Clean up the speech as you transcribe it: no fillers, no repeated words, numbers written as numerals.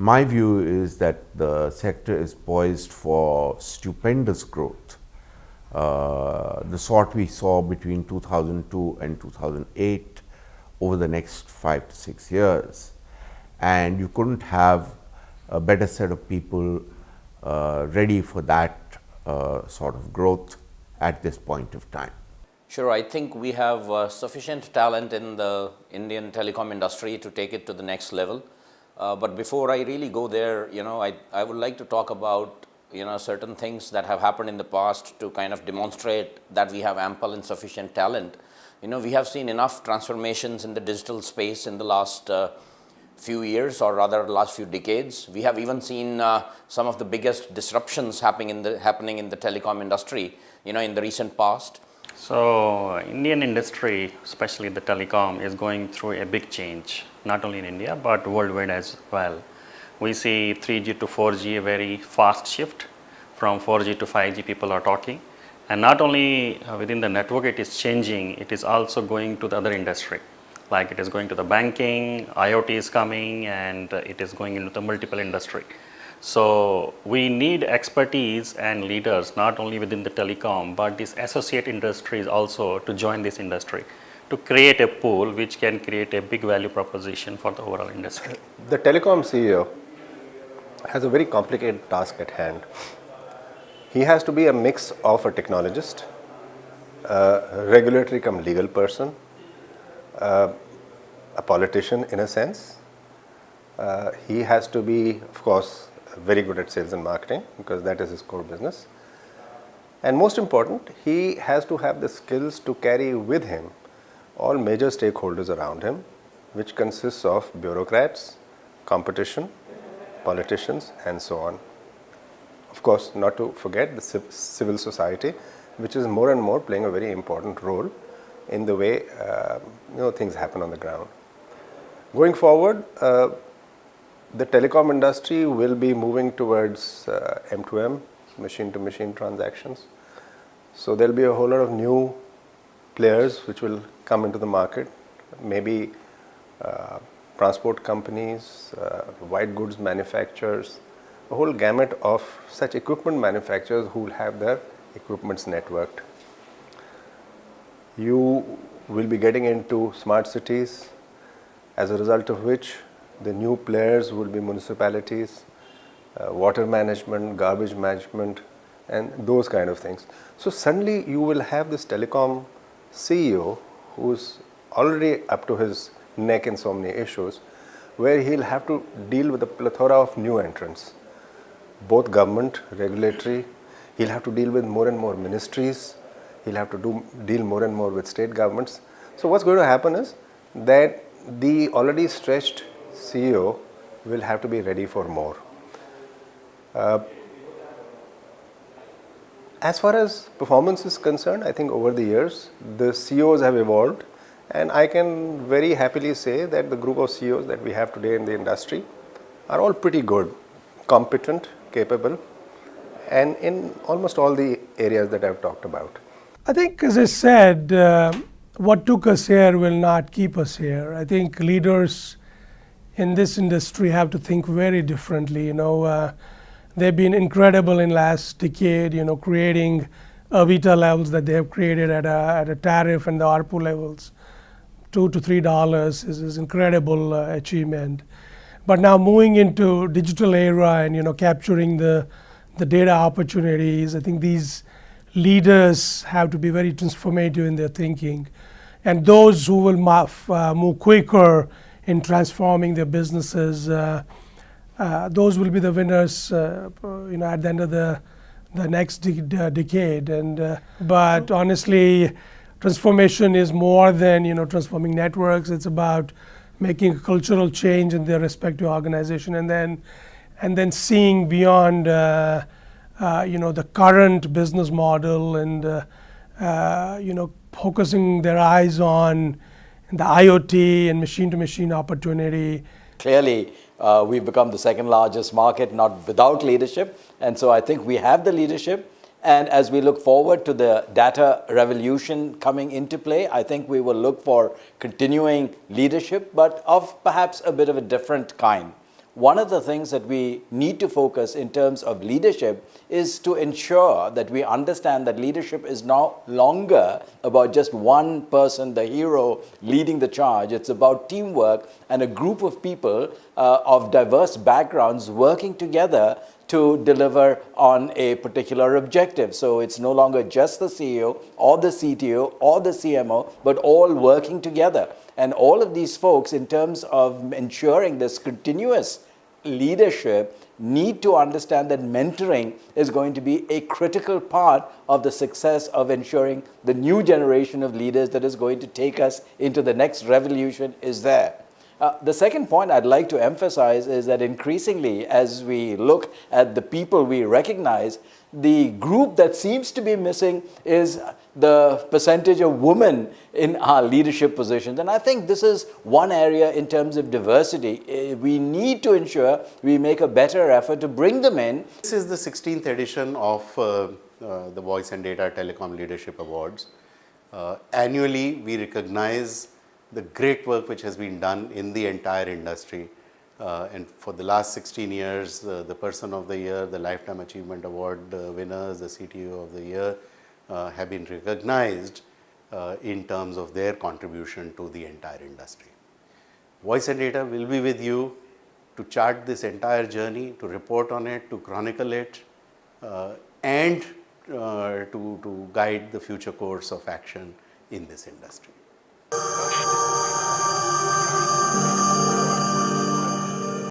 My view is that the sector is poised for stupendous growth, the sort we saw between 2002 and 2008 over the next 5 to 6 years. And you couldn't have a better set of people ready for that sort of growth at this point of time. Sure, I think we have sufficient talent in the Indian telecom industry to take it to the next level. But before I really go there, I would like to talk about, certain things that have happened in the past to kind of demonstrate that we have ample and sufficient talent. We have seen enough transformations in the digital space in the last few years, or rather last few decades. We have even seen some of the biggest disruptions happening in the telecom industry, in the recent past. So Indian industry, especially the telecom, is going through a big change, not only in India but worldwide as well. We see 3G to 4G, a very fast shift. From 4G to 5G, people are talking. And not only within the network it is changing, it is also going to the other industry. Like it is going to the banking, IoT is coming, and it is going into the multiple industry. So we need expertise and leaders not only within the telecom but these associate industries also to join this industry to create a pool which can create a big value proposition for the overall industry. The telecom CEO has a very complicated task at hand. He has to be a mix of a technologist, a regulatory cum legal person, a politician in a sense. He has to be, of course, very good at sales and marketing because that is his core business. And most important, he has to have the skills to carry with him all major stakeholders around him, which consists of bureaucrats, competition, politicians, and so on. Of course, not to forget the civil society, which is more and more playing a very important role in the way things happen on the ground. Going forward, the telecom industry will be moving towards M2M, machine-to-machine transactions. So there will be a whole lot of new players which will come into the market, maybe transport companies, white goods manufacturers, a whole gamut of such equipment manufacturers who will have their equipments networked. You will be getting into smart cities, as a result of which the new players will be municipalities, water management, garbage management, and those kind of things. So suddenly you will have this telecom CEO who's already up to his neck in so many issues, where he'll have to deal with a plethora of new entrants, both government, regulatory. He'll have to deal with more and more ministries. He'll have to deal more and more with state governments. So what's going to happen is that the already stretched CEO will have to be ready for more. As far as performance is concerned, I think over the years, the CEOs have evolved, and I can very happily say that the group of CEOs that we have today in the industry are all pretty good, competent, capable, and in almost all the areas that I've talked about. I think, as I said, what took us here will not keep us here. I think leaders in this industry have to think very differently. They've been incredible in last decade, creating EBITDA levels that they have created at a tariff and the ARPU levels. $2 to $3 is incredible achievement. But now moving into digital era and capturing the data opportunities, I think these leaders have to be very transformative in their thinking. And those who will move quicker in transforming their businesses, those will be the winners, at the end of the next decade. But honestly, transformation is more than transforming networks. It's about making a cultural change in their respective organization, and then seeing beyond the current business model, and focusing their eyes on the IoT and machine-to-machine opportunity. Clearly, we've become the second largest market, not without leadership. And so I think we have the leadership. And as we look forward to the data revolution coming into play, I think we will look for continuing leadership, but of perhaps a bit of a different kind. one of the things that we need to focus in terms of leadership is to ensure that we understand that leadership is no longer about just one person, the hero, leading the charge. It's about teamwork and a group of people of diverse backgrounds working together to deliver on a particular objective. So it's no longer just the CEO or the CTO or the CMO, but all working together. And all of these folks, in terms of ensuring this continuous leadership, need to understand that mentoring is going to be a critical part of the success of ensuring the new generation of leaders that is going to take us into the next revolution is there. The second point I'd like to emphasize is that increasingly, as we look at the people we recognize, the group that seems to be missing is the percentage of women in our leadership positions. And I think this is one area in terms of diversity. We need to ensure we make a better effort to bring them in. This is the 16th edition of the Voice and Data Telecom Leadership Awards. Annually, we recognize the great work which has been done in the entire industry. And for the last 16 years, the Person of the Year, the Lifetime Achievement Award winners, the CTO of the Year have been recognized in terms of their contribution to the entire industry. Voice and Data will be with you to chart this entire journey, to report on it, to chronicle it, and to guide the future course of action in this industry.